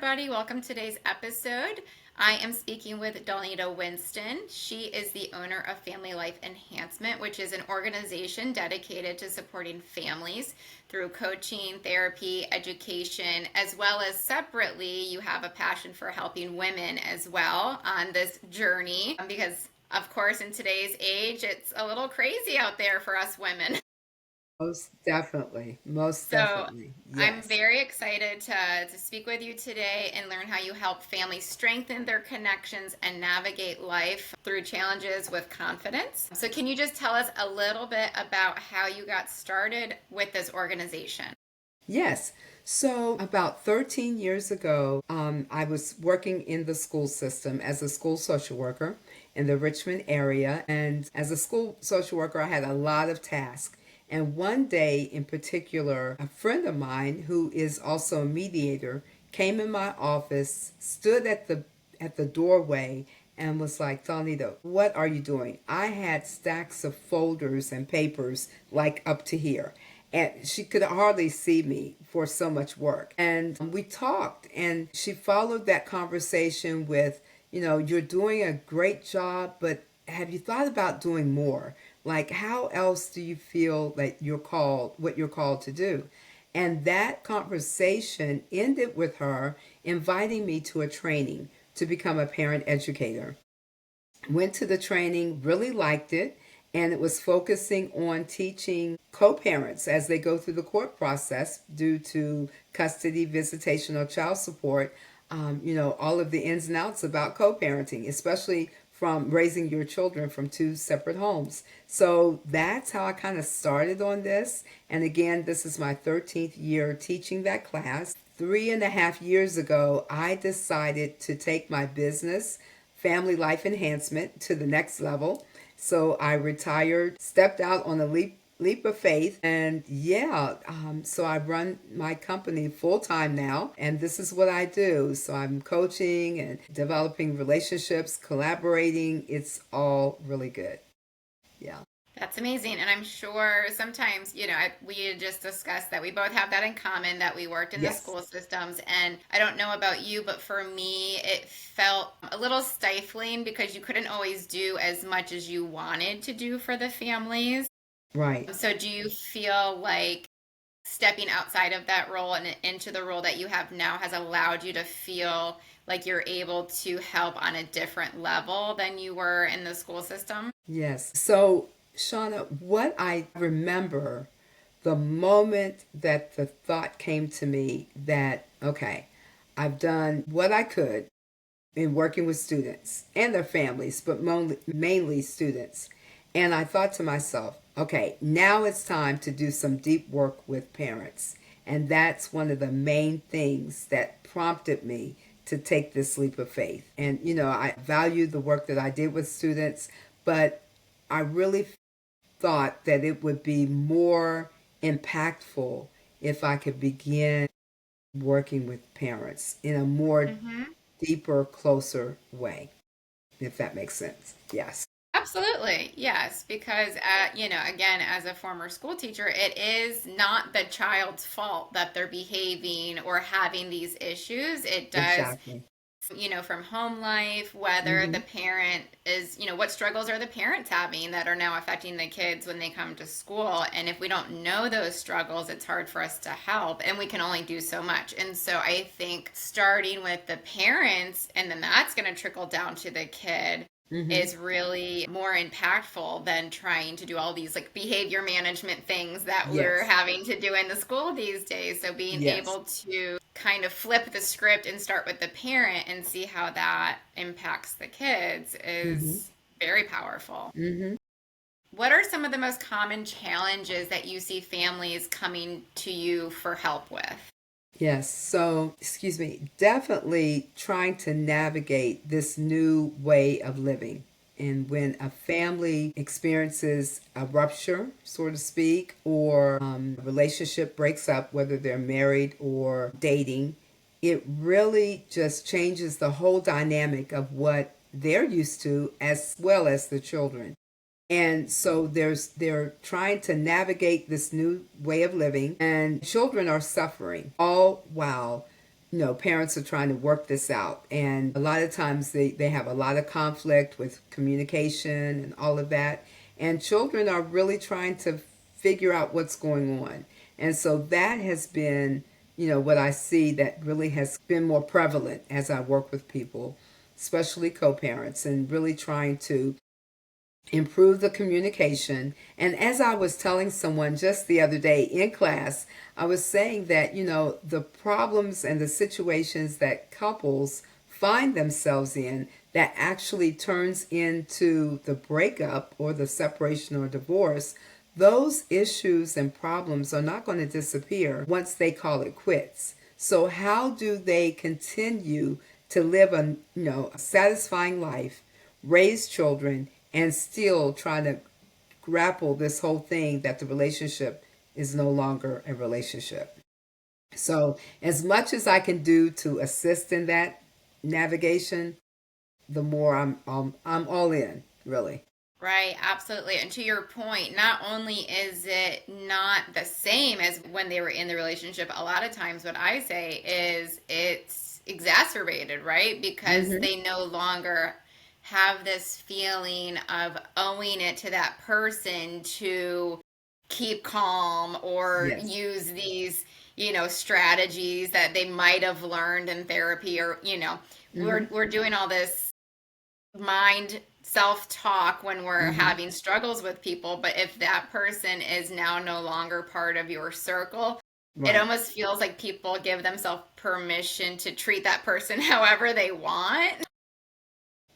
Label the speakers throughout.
Speaker 1: everybody. Welcome to today's episode. I am speaking with Donita Winston. She is the owner of Family Life Enhancement, which is an organization dedicated to supporting families through coaching, therapy, education, as well as separately, you have a passion for helping women as well on this journey because, of course, in today's age, it's a little crazy out there for us women.
Speaker 2: Most definitely. Most
Speaker 1: So
Speaker 2: definitely.
Speaker 1: I'm
Speaker 2: Yes.
Speaker 1: very excited to speak with you today and learn how you help families strengthen their connections and navigate life through challenges with confidence. So, can you just tell us a little bit about how you got started with this organization?
Speaker 2: Yes. So, about 13 years ago, I was working in the school system as a school social worker in the Richmond area. And as a school social worker, I had a lot of tasks. And one day in particular, a friend of mine who is also a mediator came in my office, stood at the doorway and was like, Donita, what are you doing? I had stacks of folders and papers like up to here. And she could hardly see me for so much work. And we talked, and she followed that conversation with, you're doing a great job, but have you thought about doing more? Like, how else do you feel that what you're called to do? And that conversation ended with her inviting me to a training to become a parent educator. Went to the training, really liked it, and it was focusing on teaching co parents as they go through the court process due to custody, visitation, or child support. All of the ins and outs about co parenting, especially from raising your children from two separate homes. So that's how I kind of started on this. And again, this is my 13th year teaching that class. 3.5 years ago, I decided to take my business, Family Life Enhancement, to the next level. So I retired, stepped out on a leap of faith, and yeah, so I run my company full time now, and this is what I do. So I'm coaching and developing relationships, collaborating. It's all really good. Yeah.
Speaker 1: That's amazing. And I'm sure sometimes, we had just discussed that we both have that in common that we worked in the
Speaker 2: Yes.
Speaker 1: school systems. And I don't know about you, but for me, it felt a little stifling because you couldn't always do as much as you wanted to do for the families.
Speaker 2: Right.
Speaker 1: So, do you feel like stepping outside of that role and into the role that you have now has allowed you to feel like you're able to help on a different level than you were in the school system?
Speaker 2: Yes. So, Shauna, what I remember the moment that the thought came to me that, okay, I've done what I could in working with students and their families, but mainly students. And I thought to myself, okay, now it's time to do some deep work with parents. And that's one of the main things that prompted me to take this leap of faith. And, I value the work that I did with students, but I really thought that it would be more impactful if I could begin working with parents in a more
Speaker 1: Hmm.
Speaker 2: deeper, closer way, if that makes sense. Yes.
Speaker 1: Absolutely. Yes, because again, as a former school teacher, it is not the child's fault that they're behaving or having these issues. It does,
Speaker 2: Exactly.
Speaker 1: from home life, whether the
Speaker 2: Hmm.
Speaker 1: parent is, what struggles are the parents having that are now affecting the kids when they come to school. And if we don't know those struggles, it's hard for us to help, and we can only do so much. And so I think starting with the parents and then that's going to trickle down to the kid
Speaker 2: Hmm.
Speaker 1: is really more impactful than trying to do all these like behavior management things that we're
Speaker 2: Yes.
Speaker 1: having to do in the school these days. So being
Speaker 2: Yes.
Speaker 1: able to kind of flip the script and start with the parent and see how that impacts the kids
Speaker 2: Hmm.
Speaker 1: is very powerful.
Speaker 2: Hmm.
Speaker 1: What are some of the most common challenges that you see families coming to you for help with?
Speaker 2: Yes. So, excuse me, definitely trying to navigate this new way of living. And when a family experiences a rupture, so to speak, or a relationship breaks up, whether they're married or dating, it really just changes the whole dynamic of what they're used to as well as the children. And so they're trying to navigate this new way of living, and children are suffering all while parents are trying to work this out. And a lot of times they have a lot of conflict with communication and all of that. And children are really trying to figure out what's going on. And so that has been, what I see that really has been more prevalent as I work with people, especially co parents, and really trying to improve the communication. And as I was telling someone just the other day in class, I was saying that, the problems and the situations that couples find themselves in that actually turns into the breakup or the separation or divorce, those issues and problems are not going to disappear once they call it quits. So how do they continue to live a satisfying life, raise children, and still try to grapple this whole thing that the relationship is no longer a relationship? So, as much as I can do to assist in that navigation, the more I'm all in, really.
Speaker 1: Right, absolutely. And to your point, not only is it not the same as when they were in the relationship, a lot of times what I say is it's exacerbated, right? Because
Speaker 2: Mm-hmm.
Speaker 1: they no longer have this feeling of owing it to that person to keep calm or
Speaker 2: Yes.
Speaker 1: use these, strategies that they might have learned in therapy, or,
Speaker 2: Mm-hmm.
Speaker 1: we're doing all this mind self-talk when we're
Speaker 2: Mm-hmm.
Speaker 1: having struggles with people, but if that person is now no longer part of your circle, it
Speaker 2: Right.
Speaker 1: almost feels like people give themselves permission to treat that person however they want.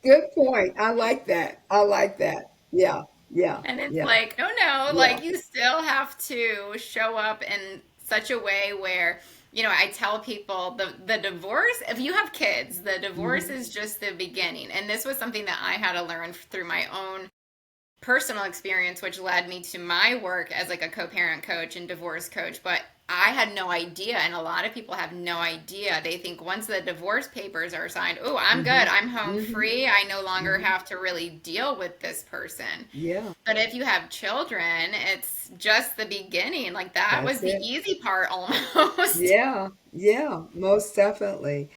Speaker 2: Good point. I like that. I like that. Yeah. Yeah.
Speaker 1: And it's
Speaker 2: Yeah.
Speaker 1: like, no,
Speaker 2: Yeah.
Speaker 1: like you still have to show up in such a way where, I tell people the divorce, if you have kids, the divorce
Speaker 2: Mm-hmm.
Speaker 1: is just the beginning. And this was something that I had to learn through my own personal experience, which led me to my work as like a co-parent coach and divorce coach. But I had no idea, and a lot of people have no idea. They think once the divorce papers are signed, oh, I'm
Speaker 2: Mm-hmm.
Speaker 1: good, I'm home
Speaker 2: Mm-hmm.
Speaker 1: free, I no longer
Speaker 2: Mm-hmm.
Speaker 1: have to really deal with this person.
Speaker 2: Yeah.
Speaker 1: But if you have children, it's just the beginning. Like that was
Speaker 2: That's
Speaker 1: the
Speaker 2: it.
Speaker 1: easy part almost.
Speaker 2: Yeah. Yeah. Most definitely.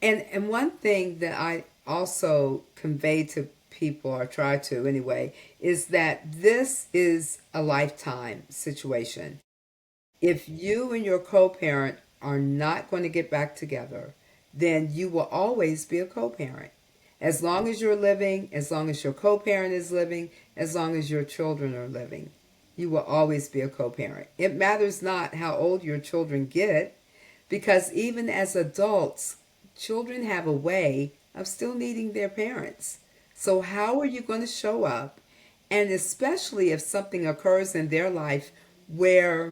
Speaker 2: And one thing that I also convey to people, or try to anyway, is that this is a lifetime situation. If you and your co-parent are not going to get back together, then you will always be a co-parent. As long as you're living, as long as your co-parent is living, as long as your children are living, you will always be a co-parent. It matters not how old your children get, because even as adults, children have a way of still needing their parents. So, how are you going to show up? And especially if something occurs in their life where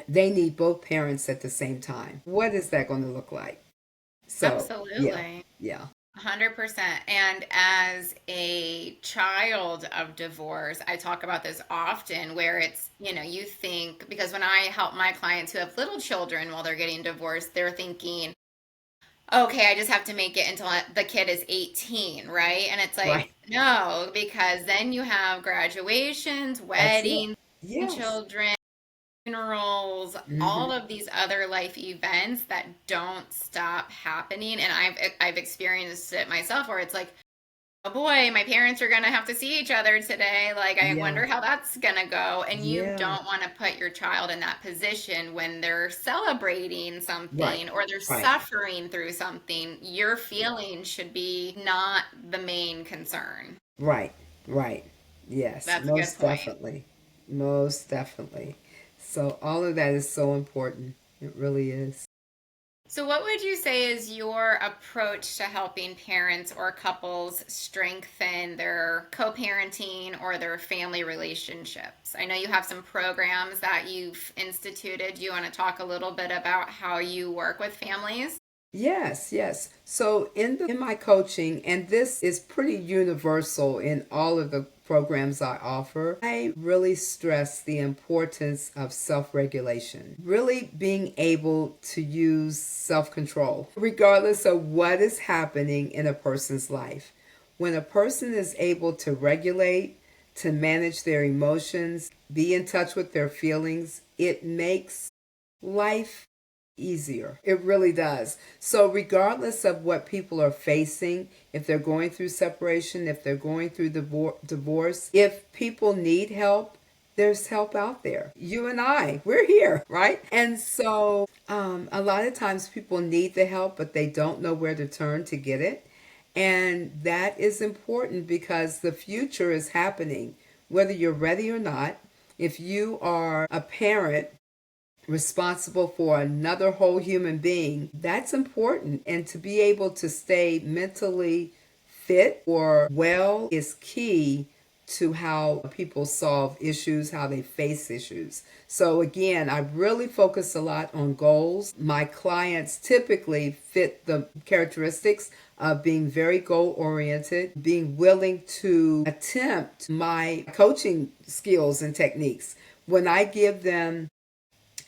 Speaker 2: they need both parents at the same time, what is that going to look like? So, yeah,
Speaker 1: Absolutely.
Speaker 2: yeah.
Speaker 1: 100%. And as a child of divorce, I talk about this often where it's, you think, because when I help my clients who have little children while they're getting divorced, they're thinking, okay, I just have to make it until the kid is 18, right? And it's
Speaker 2: Right.
Speaker 1: like, no, because then you have graduations,
Speaker 2: That's it.
Speaker 1: weddings,
Speaker 2: Yes.
Speaker 1: children, funerals,
Speaker 2: Mm-hmm.
Speaker 1: all of these other life events that don't stop happening. And I've experienced it myself where it's like, oh boy, my parents are gonna have to see each other today. Like, I
Speaker 2: Yeah.
Speaker 1: wonder how that's gonna go. And you
Speaker 2: Yeah.
Speaker 1: don't want to put your child in that position when they're celebrating
Speaker 2: Right.
Speaker 1: something or they're
Speaker 2: Right.
Speaker 1: suffering through something. Your feelings should be not the main concern.
Speaker 2: Right. Right. Yes.
Speaker 1: That's a good
Speaker 2: Most
Speaker 1: point.
Speaker 2: definitely. Most definitely. So, all of that is so important. It really is.
Speaker 1: So, what would you say is your approach to helping parents or couples strengthen their co parenting or their family relationships? I know you have some programs that you've instituted. Do you want to talk a little bit about how you work with families?
Speaker 2: Yes, yes. So in my coaching, and this is pretty universal in all of the programs I offer, I really stress the importance of self-regulation. Really being able to use self-control regardless of what is happening in a person's life. When a person is able to regulate, to manage their emotions, be in touch with their feelings, it makes life easier. It really does. So, regardless of what people are facing, if they're going through separation, if they're going through divorce, if people need help, there's help out there. You and I, we're here, right? And so, a lot of times people need the help, but they don't know where to turn to get it. And that is important because the future is happening, whether you're ready or not. If you are a parent responsible for another whole human being, that's important. And to be able to stay mentally fit or well is key to how people solve issues, how they face issues. So again, I really focus a lot on goals. My clients typically fit the characteristics of being very goal oriented, being willing to attempt my coaching skills and techniques. When I give them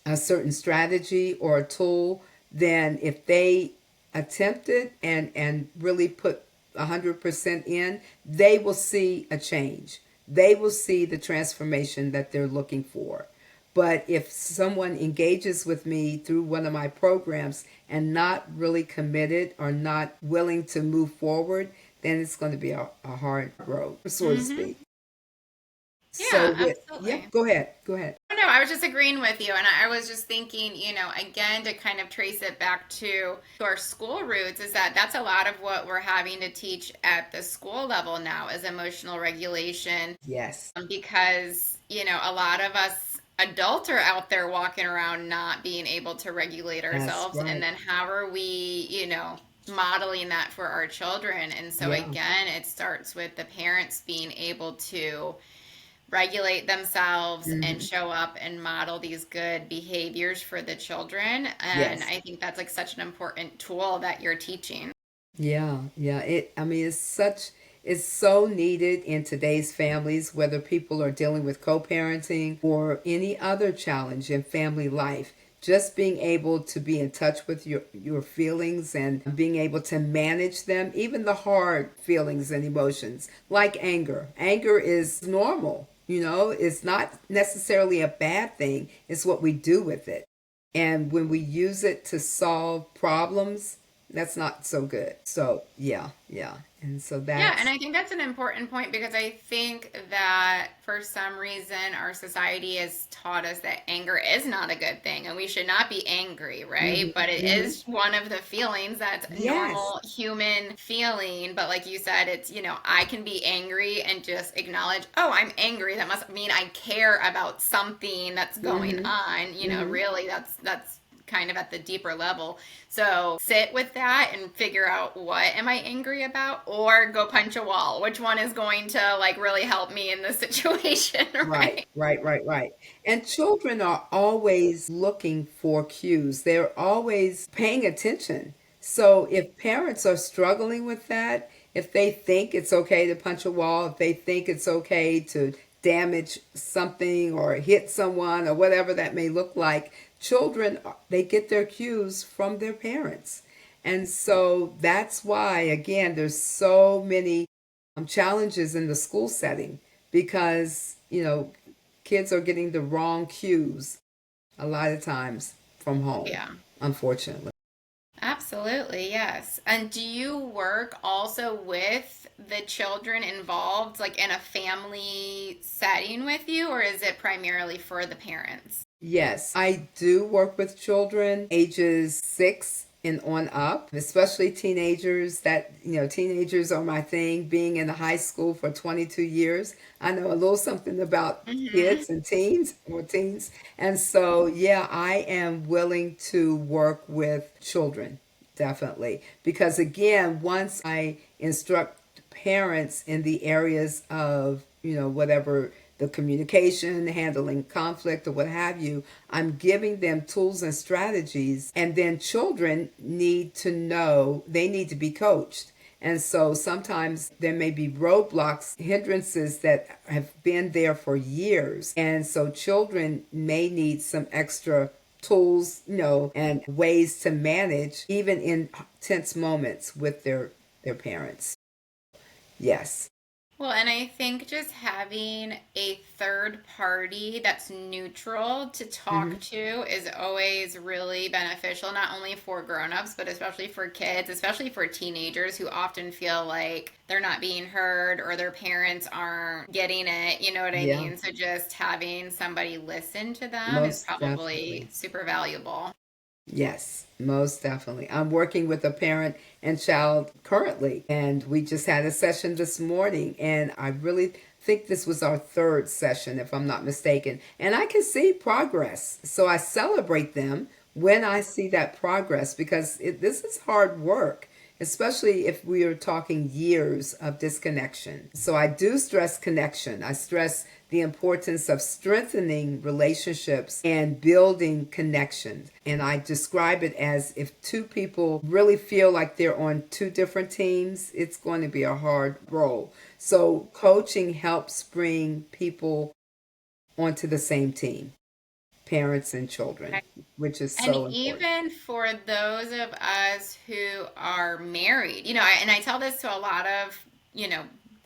Speaker 2: a certain strategy or a tool, then if they attempt it and really put 100% in, they will see a change. They will see the transformation that they're looking for. But if someone engages with me through one of my programs and not really committed or not willing to move forward, then it's going to be a hard road, so to
Speaker 1: Mm-hmm.
Speaker 2: speak. So
Speaker 1: Yeah,
Speaker 2: with, yeah,
Speaker 1: absolutely.
Speaker 2: go ahead, go ahead.
Speaker 1: Oh, no, I was just agreeing with you, and I was just thinking, again, to kind of trace it back to our school roots, is that that's a lot of what we're having to teach at the school level now is emotional regulation,
Speaker 2: Yes,
Speaker 1: because a lot of us adults are out there walking around not being able to regulate
Speaker 2: that's
Speaker 1: ourselves, and
Speaker 2: right.
Speaker 1: then how are we, modeling that for our children? And so
Speaker 2: Yeah.
Speaker 1: again, it starts with the parents being able to regulate themselves and
Speaker 2: Hmm.
Speaker 1: show up and model these good behaviors for the children. And
Speaker 2: Yes.
Speaker 1: I think that's like such an important tool that you're teaching.
Speaker 2: Yeah, yeah. I mean, it's so needed in today's families, whether people are dealing with co-parenting or any other challenge in family life. Just being able to be in touch with your feelings and being able to manage them, even the hard feelings and emotions, like anger. Anger is normal, it's not necessarily a bad thing, it's what we do with it. And when we use it to solve problems, that's not so good. So, yeah, yeah. And so
Speaker 1: Yeah, and
Speaker 2: that's,
Speaker 1: I think that's an important point because I think that for some reason our society has taught us that anger is not a good thing and we should not be angry, right?
Speaker 2: hmm,
Speaker 1: But it
Speaker 2: hmm,
Speaker 1: is one of the feelings that's a
Speaker 2: yes,
Speaker 1: normal human feeling. But like you said, it's, I can be angry and just acknowledge, oh, I'm angry. That must mean I care about something that's going
Speaker 2: hmm,
Speaker 1: on.
Speaker 2: hmm,
Speaker 1: Really, that's kind of at the deeper level. So sit with that and figure out what am I angry about, or go punch a wall. Which one is going to like really help me in this situation,
Speaker 2: right,
Speaker 1: right?
Speaker 2: right, right, right. And children are always looking for cues. They're always paying attention. So if parents are struggling with that, if they think it's okay to punch a wall, if they think it's okay to damage something or hit someone or whatever that may look like, children, they get their cues from their parents. And so that's why, again, there's so many challenges in the school setting because, kids are getting the wrong cues a lot of times from home,
Speaker 1: Yeah.
Speaker 2: unfortunately.
Speaker 1: Absolutely, yes. And do you work also with the children involved, like in a family setting with you, or is it primarily for the parents?
Speaker 2: Yes, I do work with children ages 6 and on up, especially teenagers. Teenagers are my thing. Being in high school for 22 years, I know a little something about
Speaker 1: Mm-hmm.
Speaker 2: kids and teens or teens. And so, yeah, I am willing to work with children, definitely. Because again, once I instruct parents in the areas of, whatever the communication, handling conflict, or what have you, I'm giving them tools and strategies. And then children need to know they need to be coached. And so sometimes there may be roadblocks, hindrances that have been there for years. And so children may need some extra tools, and ways to manage even in tense moments with their parents. Yes.
Speaker 1: Well, and I think just having a third party that's neutral to talk
Speaker 2: Hmm.
Speaker 1: to is always really beneficial, not only for grown-ups, but especially for kids, especially for teenagers who often feel like they're not being heard or their parents aren't getting it. You know what I
Speaker 2: Yeah,
Speaker 1: mean? So just having somebody listen to them is
Speaker 2: most
Speaker 1: probably
Speaker 2: definitely.
Speaker 1: super valuable.
Speaker 2: Yes, most definitely. I'm working with a parent and child currently, and we just had a session this morning, and I really think this was our third session, if I'm not mistaken. And I can see progress. So I celebrate them when I see that progress because this is hard work, especially if we are talking years of disconnection. So I do stress connection. I stress the importance of strengthening relationships and building connections. And I describe it as if two people really feel like they're on two different teams, it's going to be a hard role. So coaching helps bring people onto the same team, parents and children, which is
Speaker 1: And
Speaker 2: so important.
Speaker 1: even for those of us who are married, and I tell this to a lot of,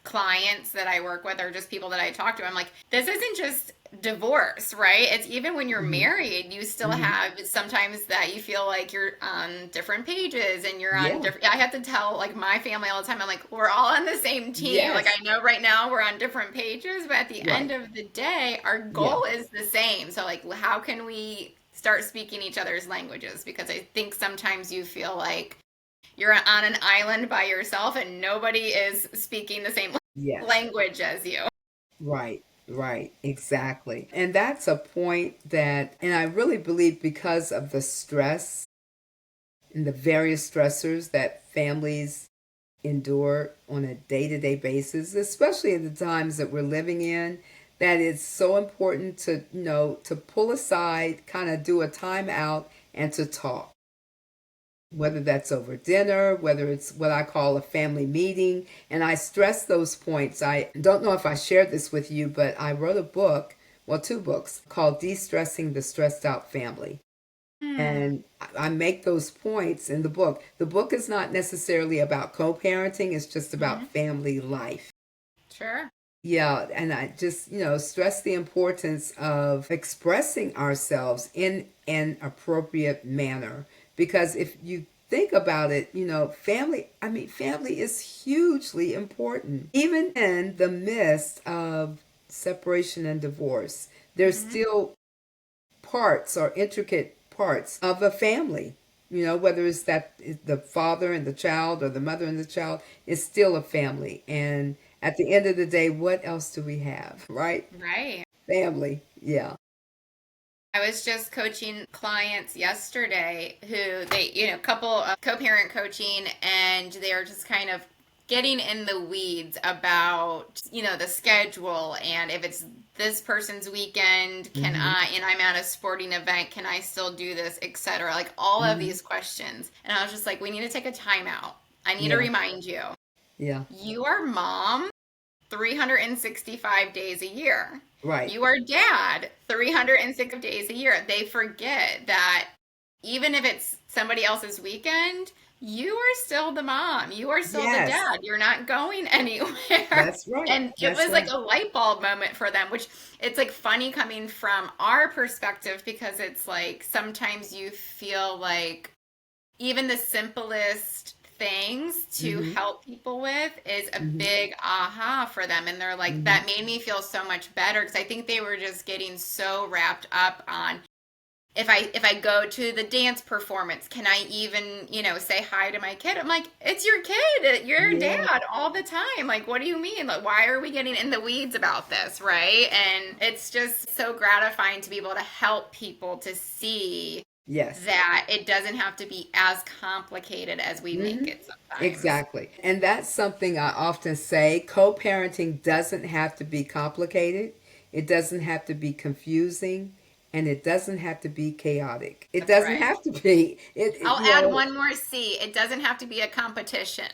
Speaker 1: clients that I work with or just people that I talk to, I'm like, this isn't just divorce, right? It's even when you're
Speaker 2: Hmm.
Speaker 1: married, you still
Speaker 2: Hmm.
Speaker 1: have sometimes that you feel like you're on different pages and you're on
Speaker 2: Yeah.
Speaker 1: different. I have to tell like my family all the time, I'm like, we're all on the same team. Like,
Speaker 2: Yes.
Speaker 1: I know right now we're on different pages, but at the end
Speaker 2: Right.
Speaker 1: of the day, our
Speaker 2: Yeah.
Speaker 1: goal is the same. So, like, how can we start speaking each other's languages? Because I think sometimes you feel like you're on an island by yourself and nobody is speaking the same
Speaker 2: Yes.
Speaker 1: language as you.
Speaker 2: Right, right, exactly. And that's a point that, and I really believe because of the stress and the various stressors that families endure on a day to day basis, especially in the times that we're living in, that it's so important to, to pull aside, kind of do a timeout and to talk, whether that's over dinner, whether it's what I call a family meeting. And I stress those points. I don't know if I shared this with you, but I wrote a book, well, two books, called De-Stressing the Stressed Out Family.
Speaker 1: Hmm.
Speaker 2: And I make those points in the book. The book is not necessarily about co parenting, it's just
Speaker 1: Hmm.
Speaker 2: about family life.
Speaker 1: Sure.
Speaker 2: Yeah, and I just, stress the importance of expressing ourselves in an appropriate manner. Because if you think about it, family is hugely important. Even in the midst of separation and divorce, there's
Speaker 1: Hmm.
Speaker 2: still parts or intricate parts of a family. Whether it's that the father and the child or the mother and the child, is still a family. And at the end of the day, what else do we have, right?
Speaker 1: Right.
Speaker 2: Family. Yeah.
Speaker 1: I was just coaching clients yesterday who couple of co-parent coaching, and they're just kind of getting in the weeds about, the schedule and if it's this person's weekend, can
Speaker 2: Hmm.
Speaker 1: I, and I'm at a sporting event, can I still do this, etc. Like all of
Speaker 2: Hmm.
Speaker 1: these questions. And I was just like, we need to take a timeout. I need to
Speaker 2: Yeah.
Speaker 1: remind you,
Speaker 2: Yeah.
Speaker 1: you are mom 365 days a year.
Speaker 2: Right.
Speaker 1: You are dad 360 days a year. They forget that even if it's somebody else's weekend, you are still the mom. You are still the
Speaker 2: Yes.
Speaker 1: dad. You're not going anywhere.
Speaker 2: That's right.
Speaker 1: And it
Speaker 2: That's
Speaker 1: was like
Speaker 2: right.
Speaker 1: a light bulb moment for them, which it's like funny coming from our perspective because it's like sometimes you feel like even the simplest things to
Speaker 2: Hmm.
Speaker 1: help people with is a
Speaker 2: Hmm.
Speaker 1: big aha for them, and they're like,
Speaker 2: Hmm.
Speaker 1: that made me feel so much better because I think they were just getting so wrapped up on, if I go to the dance performance, can I even, say hi to my kid? I'm like, it's your kid, your
Speaker 2: Yeah.
Speaker 1: dad all the time. Like, what do you mean? Like, why are we getting in the weeds about this, right? And it's just so gratifying to be able to help people to see
Speaker 2: Yes.
Speaker 1: that it doesn't have to be as complicated as we make
Speaker 2: Hmm.
Speaker 1: it sometimes.
Speaker 2: Exactly. And that's something I often say. Co parenting doesn't have to be complicated, it doesn't have to be confusing, and it doesn't have to be chaotic. It
Speaker 1: That's
Speaker 2: doesn't
Speaker 1: right.
Speaker 2: have to be.
Speaker 1: I'll add one more C. It doesn't have to be a competition.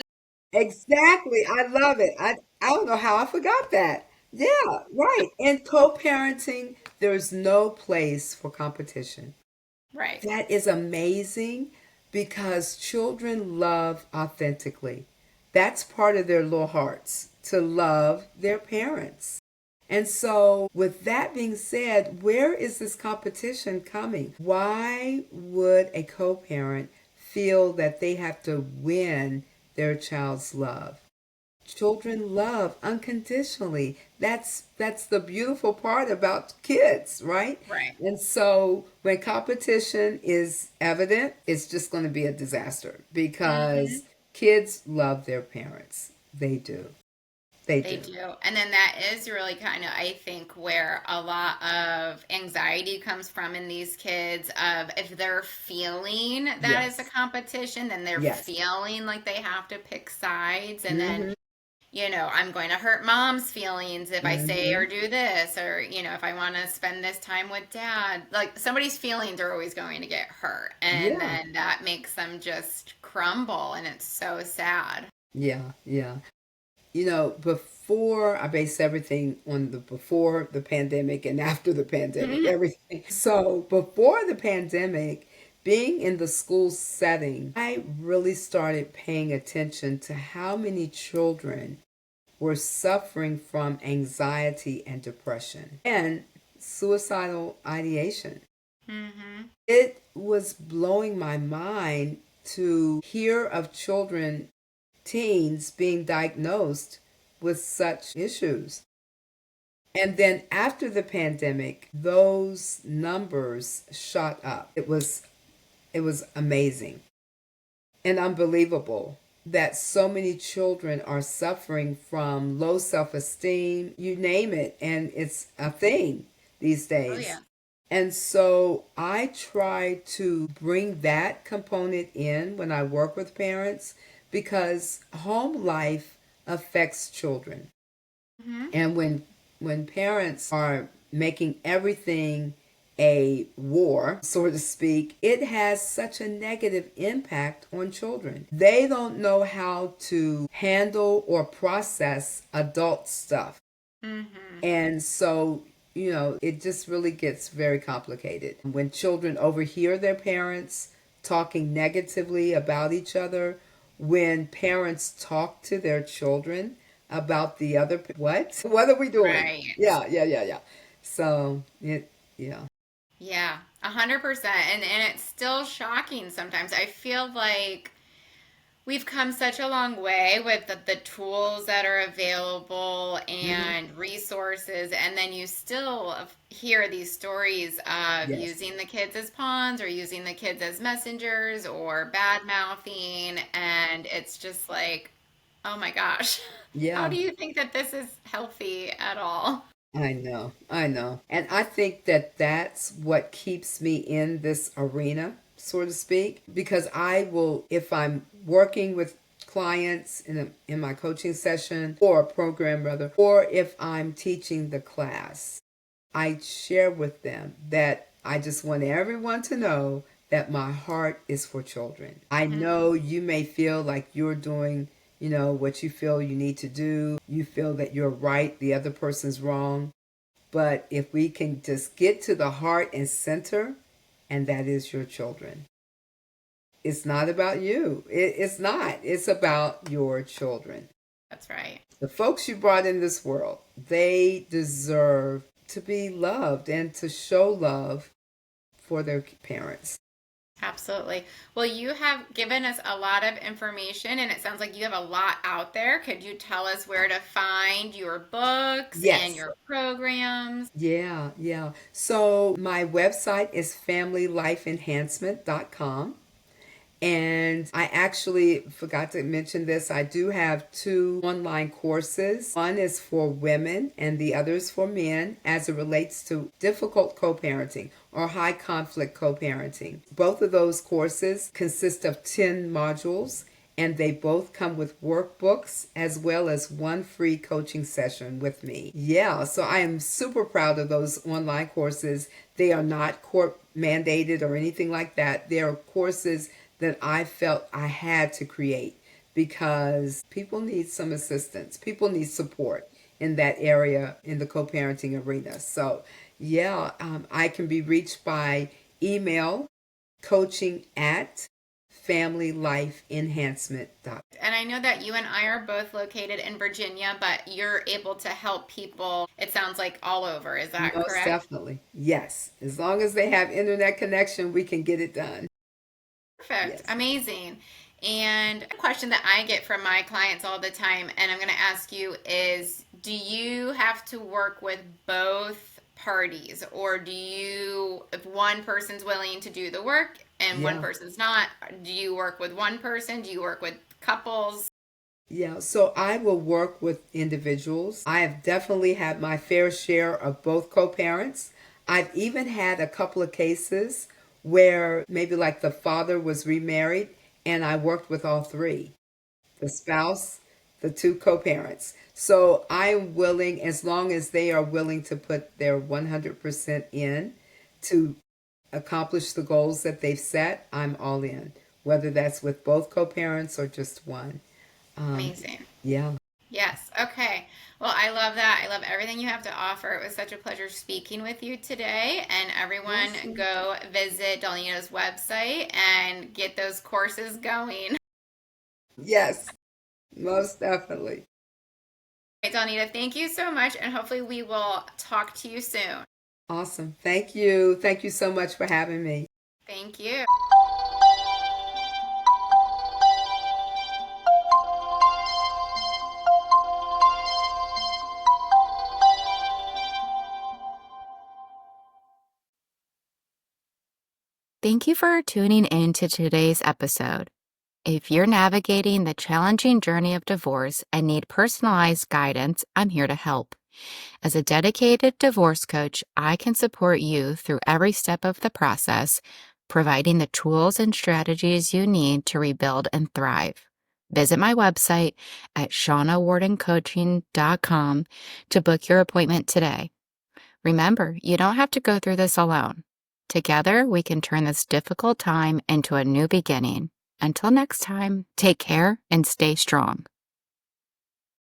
Speaker 2: Exactly. I love it. I don't know how I forgot that. Yeah, right. In co parenting, there's no place for competition.
Speaker 1: Right.
Speaker 2: That is amazing because children love authentically. That's part of their little hearts to love their parents. And so, with that being said, where is this competition coming? Why would a co parent feel that they have to win their child's love? Children love unconditionally. That's the beautiful part about kids, right?
Speaker 1: Right.
Speaker 2: And so when competition is evident, it's just going to be a disaster
Speaker 1: Hmm.
Speaker 2: because kids love their parents. They do. They
Speaker 1: They
Speaker 2: do.
Speaker 1: do. And then that is really kind of, I think, where a lot of anxiety comes from in these kids of if they're feeling that it's a
Speaker 2: Yes.
Speaker 1: competition, then they're
Speaker 2: Yes.
Speaker 1: feeling like they have to pick sides. And then,
Speaker 2: Mhm.
Speaker 1: I'm going to hurt mom's feelings if I say or
Speaker 2: Mhm.
Speaker 1: do this, or, if I want to spend this time with dad. Like somebody's feelings are always going to get hurt. And
Speaker 2: Yeah.
Speaker 1: then that makes them just crumble. And it's so sad.
Speaker 2: Yeah. Yeah. Before I base everything on the before the pandemic and after the pandemic, everything. So, before the pandemic, being in the school setting, I really started paying attention to how many children were suffering from anxiety and depression and suicidal ideation.
Speaker 1: Hmm.
Speaker 2: It was blowing my mind to hear of children, teens being diagnosed with such issues. And then after the pandemic, those numbers shot up. It was amazing and unbelievable that so many children are suffering from low self-esteem, you name it, and it's a thing these
Speaker 1: Oh,
Speaker 2: days.
Speaker 1: yeah.
Speaker 2: And so I try to bring that component in when I work with parents because home life affects children.
Speaker 1: Hmm.
Speaker 2: And when parents are making everything a war, so to speak, it has such a negative impact on children. They don't know how to handle or process adult stuff.
Speaker 1: Hmm.
Speaker 2: And so, it just really gets very complicated. When children overhear their parents talking negatively about each other, when parents talk to their children about the other, what? What are we doing?
Speaker 1: Right.
Speaker 2: Yeah, yeah, yeah, yeah. So, yeah.
Speaker 1: Yeah, 100%. And it's still shocking sometimes. I feel like we've come such a long way with the tools that are available
Speaker 2: Hmm.
Speaker 1: and resources, and then you still hear these stories of
Speaker 2: Yes.
Speaker 1: using the kids as pawns or using the kids as messengers or bad mouthing, and it's just like, oh my gosh, how
Speaker 2: Yeah.
Speaker 1: do you think that this is healthy at all?
Speaker 2: I know, I know. And I think that that's what keeps me in this arena, so to speak, because I will, if I'm working with clients in my coaching session or a program rather, or if I'm teaching the class, I share with them that I just want everyone to know that my heart is for children. I know you may feel like you're doing, what you feel you need to do. You feel that you're right, the other person's wrong. But if we can just get to the heart and center, and that is your children. It's not about you. It's not. It's about your children.
Speaker 1: That's right.
Speaker 2: The folks you brought in this world, they deserve to be loved and to show love for their parents.
Speaker 1: Absolutely. Well, you have given us a lot of information, and it sounds like you have a lot out there. Could you tell us where to find your books and
Speaker 2: Yes.
Speaker 1: your programs?
Speaker 2: Yeah, yeah. So my website is familylifeenhancement.com. And I actually forgot to mention this. I do have two online courses. One is for women and the other is for men as it relates to difficult co parenting or high conflict co parenting. Both of those courses consist of 10 modules and they both come with workbooks as well as one free coaching session with me. Yeah, so I am super proud of those online courses. They are not court mandated or anything like that. They are courses that I felt I had to create because people need some assistance. People need support in that area in the co parenting arena. So, yeah, I can be reached by email coaching at familylifeenhancement.com.
Speaker 1: And I know that you and I are both located in Virginia, but you're able to help people, it sounds like, all over. Is that
Speaker 2: Most
Speaker 1: correct?
Speaker 2: definitely. Yes. As long as they have internet connection, we can get it done.
Speaker 1: Perfect.
Speaker 2: Yes.
Speaker 1: Amazing. And a question that I get from my clients all the time, and I'm going to ask you is, do you have to work with both parties, or do you, if one person's willing to do the work and one
Speaker 2: Yeah.
Speaker 1: person's not, do you work with one person? Do you work with couples?
Speaker 2: Yeah, so I will work with individuals. I have definitely had my fair share of both co-parents. I've even had a couple of cases where maybe like the father was remarried and I worked with all three, the spouse, the two co-parents. So I'm willing, as long as they are willing to put their 100% in to accomplish the goals that they've set, I'm all in, whether that's with both co-parents or just one. Um,
Speaker 1: Amazing.
Speaker 2: yeah.
Speaker 1: Yes. Okay. Well, I love that. I love everything you have to offer. It was such a pleasure speaking with you today. And everyone,
Speaker 2: Awesome.
Speaker 1: go visit Donita's website and get those courses going.
Speaker 2: Yes, most definitely.
Speaker 1: Right, Donita, thank you so much. And hopefully, we will talk to you soon.
Speaker 2: Awesome. Thank you. Thank you so much for having me.
Speaker 1: Thank you. Thank you for tuning in to today's episode. If you're navigating the challenging journey of divorce and need personalized guidance, I'm here to help. As a dedicated divorce coach, I can support you through every step of the process, providing the tools and strategies you need to rebuild and thrive. Visit my website at shaunawardencoaching.com to book your appointment today. Remember, you don't have to go through this alone. Together, we can turn this difficult time into a new beginning. Until next time, take care and stay strong.